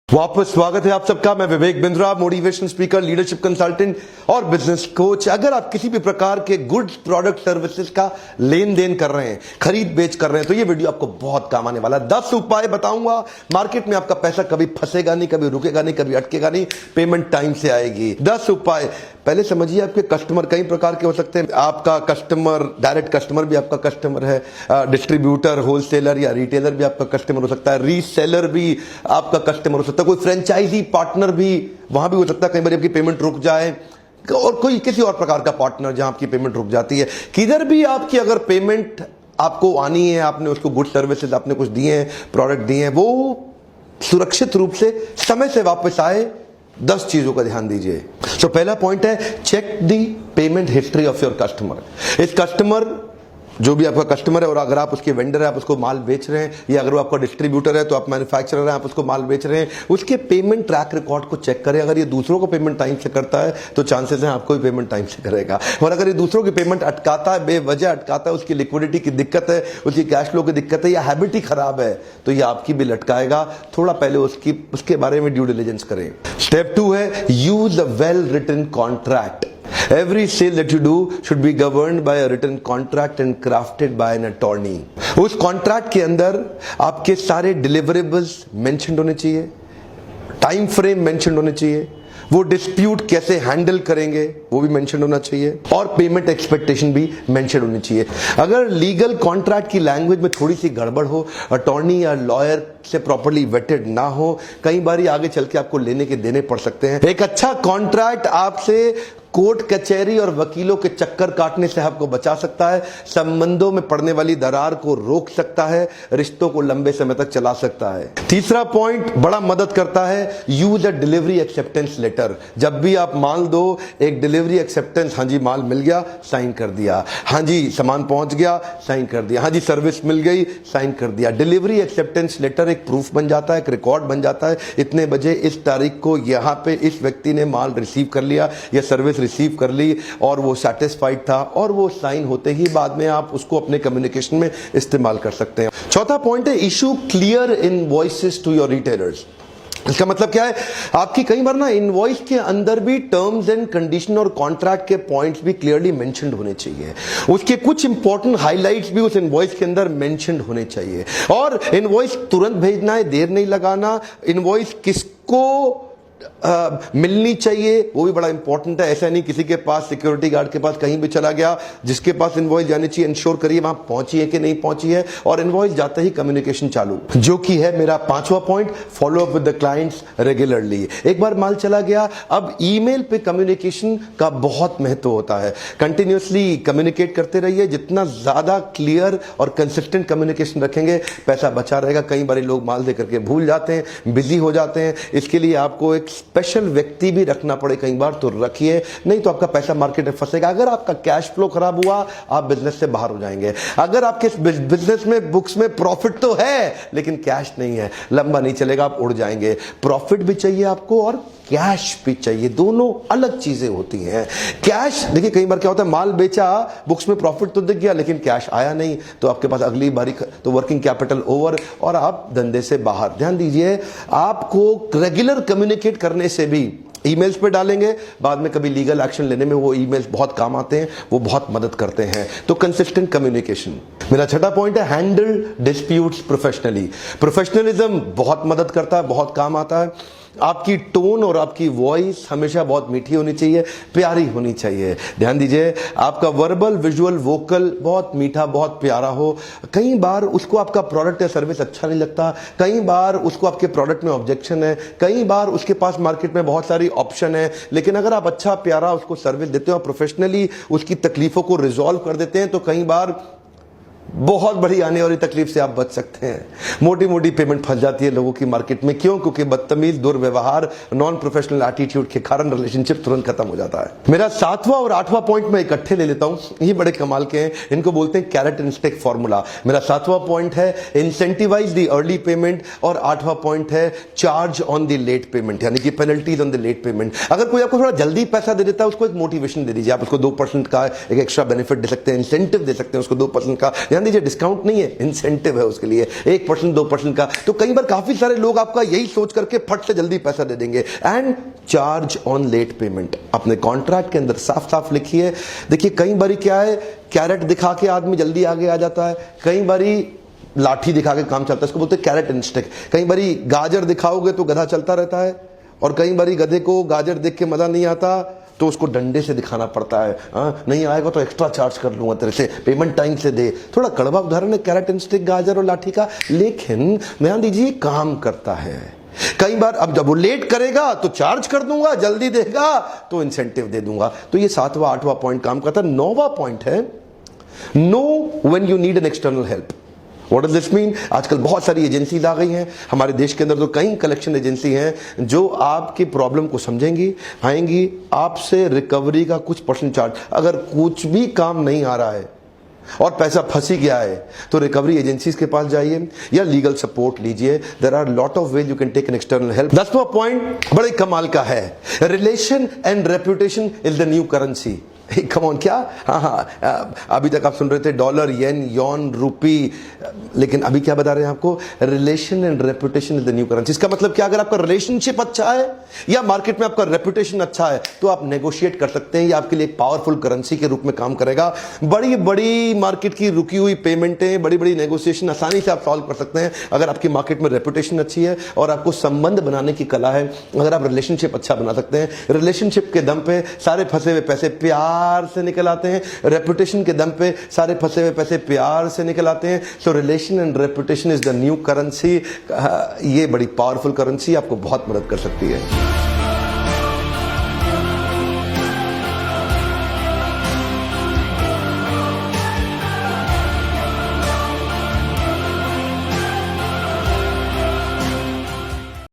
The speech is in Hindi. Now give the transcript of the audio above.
वापस स्वागत है आप सबका। मैं Vivek Bindra, motivation speaker, leadership consultant और बिजनेस कोच। अगर आप किसी भी प्रकार के गुड्स, प्रोडक्ट, सर्विसेज का लेन देन कर रहे हैं, खरीद बेच कर रहे हैं, तो ये वीडियो आपको बहुत काम आने वाला है। 10 उपाय बताऊंगा, मार्केट में आपका पैसा कभी फंसेगा नहीं, कभी रुकेगा नहीं, कभी अटकेगा नहीं, पेमेंट टाइम से आएगी। 10 उपाय पहले समझिए। आपके कस्टमर कई प्रकार के हो सकते हैं। आपका कस्टमर, डायरेक्ट कस्टमर भी आपका कस्टमर है, डिस्ट्रीब्यूटर, होलसेलर या रिटेलर भी आपका कस्टमर हो सकता है, रीसेलर भी आपका कस्टमर हो सकता है, कोई फ्रेंचाइजी पार्टनर भी वहां भी हो सकता है। कई बार आपकी पेमेंट रुक जाए, और कोई किसी और प्रकार का पार्टनर जहां आपकी पेमेंट रुक जाती है। किधर भी आपकी अगर पेमेंट आपको आनी है, आपने उसको गुड सर्विसेज आपने कुछ दिए हैं, प्रोडक्ट दिए हैं, वो सुरक्षित रूप से समय से वापस आए। 10 चीजों का ध्यान दीजिए। तो पहला पॉइंट है, check the payment history of your customer. इस कस्टमर, जो भी आपका कस्टमर है, और अगर आप उसके वेंडर है, आप उसको माल बेच रहे हैं, या अगर वो आपका डिस्ट्रीब्यूटर है तो आप मैन्युफैक्चरर है, आप उसको माल बेच रहे हैं, उसके पेमेंट ट्रैक रिकॉर्ड को चेक करें। अगर ये दूसरों को पेमेंट टाइम से करता है तो चांसेस हैं आपको भी पेमेंट टाइम से करेगा। और अगर ये दूसरों की पेमेंट अटकाता है, बेवजह अटकाता है, उसकी लिक्विडिटी की दिक्कत है, उसकी कैश फ्लो की दिक्कत है, या हैबिट ही खराब है, तो ये आपकी भी लटकाएगा। थोड़ा पहले उसके बारे में ड्यू डिलिजेंस करें। स्टेप 2 है, use a well written contract. Every sale that you do should be governed by a written contract and crafted by an attorney. उस कॉन्ट्रैक्ट के अंदर आपके सारे डिलीवरेबल्स मेंशन्ड होने चाहिए, टाइम फ्रेम मेंशन्ड होने चाहिए, वो डिस्प्यूट कैसे हैंडल करेंगे वो भी मेंशन होना चाहिए, और पेमेंट एक्सपेक्टेशन भी मेंशन होनी चाहिए। अगर लीगल कॉन्ट्रैक्ट की लैंग्वेज में थोड़ी सी गड़बड़ हो, अटॉर्नी या लॉयर से प्रॉपर्ली वेटेड ना हो, कई बार आगे चल के आपको लेने के देने पड़ सकते हैं। एक अच्छा कॉन्ट्रैक्ट आपसे कोर्ट कचहरी और वकीलों के चक्कर काटने से आपको बचा सकता है, संबंधों में पड़ने वाली दरार को रोक सकता है, रिश्तों को लंबे समय तक चला सकता है। तीसरा पॉइंट बड़ा मदद करता है, use a delivery acceptance letter. जब भी आप माल दो, एक डिलीवरी एक्सेप्टेंस, हाँ जी माल मिल गया, साइन कर दिया, हाँ जी सामान पहुंच गया, साइन कर दिया, हाँ जी सर्विस मिल गई, साइन कर दिया। डिलीवरी एक्सेप्टेंस लेटर एक प्रूफ बन जाता है, एक रिकॉर्ड बन जाता है। इतने बजे इस तारीख को यहां पे इस व्यक्ति ने माल रिसीव कर लिया या सर्विस रिसीव कर ली, और वो सेटिस्फाइड था, और वो साइन होते ही बाद में आप उसको अपने कम्युनिकेशन में इस्तेमाल कर सकते हैं। चौथा पॉइंट है, issue clear invoices to your retailers. इसका मतलब क्या है, आपकी कई बार ना इनवॉइस के अंदर भी टर्म्स एंड कंडीशन और कॉन्ट्रैक्ट के पॉइंट्स भी क्लियरली मेंशन्ड होने चाहिए। उसके कुछ इंपॉर्टेंट हाइलाइट्स भी उस इनवॉइस के अंदर मेंशन्ड होने चाहिए। और इनवॉइस तुरंत भेजना है, देर नहीं लगाना। इनवॉइस किसको मिलनी चाहिए वो भी बड़ा इंपॉर्टेंट है। ऐसा नहीं किसी के पास, सिक्योरिटी गार्ड के पास, कहीं भी चला गया, जिसके पास इनवॉइस जानी चाहिए इंश्योर करिए वहां पहुंची है कि नहीं पहुंची है, और इनवॉइस जाते ही कम्युनिकेशन चालू, जो कि है मेरा 5वां point, follow up with the clients regularly. एक बार माल चला गया, अब ईमेल पे कम्युनिकेशन का बहुत महत्व होता है। कंटिन्यूअसली कम्युनिकेट करते रहिए। जितना ज्यादा क्लियर और कंसिस्टेंट कम्युनिकेशन रखेंगे, पैसा बचा रहेगा। कई बार लोग माल दे करके भूल जाते हैं, बिजी हो जाते हैं। इसके लिए आपको एक स्पेशल व्यक्ति भी रखना पड़े कई बार, तो रखिए, नहीं तो आपका पैसा मार्केट में फंसेगा। अगर आपका कैश फ्लो खराब हुआ, आप बिजनेस से बाहर हो जाएंगे। अगर आपके बिजनेस में बुक्स में प्रॉफिट तो है लेकिन कैश नहीं है, लंबा नहीं चलेगा, आप उड़ जाएंगे। प्रॉफिट भी चाहिए आपको और कैश भी चाहिए, दोनों अलग चीजें होती हैं। कैश, देखिए कई बार क्या होता है, माल बेचा, बुक्स में प्रॉफिट तो दिख गया लेकिन कैश आया नहीं, तो आपके पास अगली बारी तो वर्किंग कैपिटल ओवर और आप धंधे से बाहर। ध्यान दीजिए, आपको रेगुलर कम्युनिकेट करने से भी, ईमेल्स पे डालेंगे, बाद में कभी लीगल एक्शन लेने में वो ईमेल्स बहुत काम आते हैं, वो बहुत मदद करते हैं। तो कंसिस्टेंट कम्युनिकेशन। मेरा छठा पॉइंट है, हैंडल डिस्प्यूट्स प्रोफेशनली। प्रोफेशनलिज्म बहुत मदद करता है, बहुत काम आता है। आपकी टोन और आपकी वॉइस हमेशा बहुत मीठी होनी चाहिए, प्यारी होनी चाहिए। ध्यान दीजिए, आपका वर्बल, विजुअल, वोकल बहुत मीठा, बहुत प्यारा हो। कई बार उसको आपका प्रोडक्ट या सर्विस अच्छा नहीं लगता, कई बार उसको आपके प्रोडक्ट में ऑब्जेक्शन है, कई बार उसके पास मार्केट में बहुत सारी ऑप्शन है, लेकिन अगर आप अच्छा प्यारा उसको सर्विस देते हो, प्रोफेशनली उसकी तकलीफों को रिजॉल्व कर देते हैं, तो कई बार बहुत बड़ी आने वाली तकलीफ से आप बच सकते हैं। मोटी मोटी पेमेंट फंस जाती है लोगों की मार्केट में, क्यों? क्योंकि बदतमीज, दुर्व्यवहार, नॉन प्रोफेशनल एटीट्यूड के कारण रिलेशनशिप तुरंत खत्म हो जाता है। मेरा 7वां और 8वां पॉइंट मैं इकट्ठे ले लेता हूं, ये बड़े कमाल के हैं। इनको बोलते हैं कैरेट एंड स्टिक फॉर्मूला। मेरा 7वां पॉइंट है, इंसेंटिवाइज द अर्ली पेमेंट, और 8वां पॉइंट है, charge on the late payment, यानी कि penalties on the late payment. अगर कोई आपको थोड़ा जल्दी पैसा दे देता है, उसको एक मोटिवेशन दे दीजिए। आप उसको 2% का एक एक्स्ट्रा बेनिफिट दे सकते हैं, इंसेंटिव दे सकते हैं उसको 2% का। ध्यान दीजिए, डिस्काउंट नहीं है, इंसेंटिव है उसके लिए 1% 2% का। तो कई बार काफी सारे लोग आपका यही सोच करके फट से जल्दी पैसा दे देंगे। And charge on late payment अपने कॉन्ट्रैक्ट के अंदर साफ साफ लिखिए। देखिए कई बारी क्या है, कैरेट दिखा के आदमी जल्दी आगे आ जाता है, कई बारी लाठी दिखा के काम चलता है, इसको बोलते हैं कैरेट एंड स्टिक। कई बारी गाजर दिखाओगे तो गधा चलता रहता है, और कई बारी गधे को गाजर देख के मजा नहीं आता तो उसको डंडे से दिखाना पड़ता है। नहीं आएगा तो एक्स्ट्रा चार्ज कर लूंगा तेरे से, पेमेंट टाइम से दे। थोड़ा कड़वा उदाहरण है कैरेट एंड स्टिक, गाजर और लाठी का, लेकिन ध्यान दीजिए काम करता है। कई बार अब जब वो लेट करेगा तो चार्ज कर दूंगा, जल्दी देगा तो इंसेंटिव दे दूंगा। तो ये 7वां 8वां पॉइंट काम करता है। 9वां पॉइंट है know when you need an external help. What does this mean? आजकल बहुत सारी एजेंसीज आ गई हैं हमारे देश के अंदर, तो कई कलेक्शन एजेंसी हैं जो आपकी प्रॉब्लम को समझेंगी, आएंगी, आपसे रिकवरी का कुछ परसेंट चार्ज। अगर कुछ भी काम नहीं आ रहा है और पैसा फंसी गया है तो रिकवरी एजेंसीज के पास जाइए या लीगल सपोर्ट लीजिए। There are lot of ways you can take an external help. 10वां पॉइंट बड़े कमाल का है, relation and reputation is the new currency. Come on, क्या? हाँ, अभी तक आप सुन रहे थे डॉलर, येन, यॉन, रूपी, लेकिन अभी क्या बता रहे हैं आपको, relation and reputation is the new currency. इसका मतलब क्या, अगर आपका रिलेशनशिप अच्छा है या मार्केट में आपका रेपुटेशन अच्छा है तो आप नेगोशिएट कर सकते हैं, ये आपके लिए एक पावरफुल करेंसी के रूप में काम करेगा। बड़ी बड़ी मार्केट की रुकी हुई पेमेंटें, बड़ी बड़ी नेगोशिएशन आसानी से आप सॉल्व कर सकते हैं अगर आपकी मार्केट में रेपुटेशन अच्छी है और आपको संबंध बनाने की कला है। अगर आप रिलेशनशिप अच्छा बना सकते हैं, रिलेशनशिप के दम पे सारे फंसे हुए पैसे प्यार से निकल आते हैं, रेपुटेशन के दम पे सारे फंसे हुए पैसे प्यार से निकल आते हैं। सो relation and reputation is the new currency. ये बड़ी पावरफुल करेंसी, आपको बहुत मदद कर सकती है।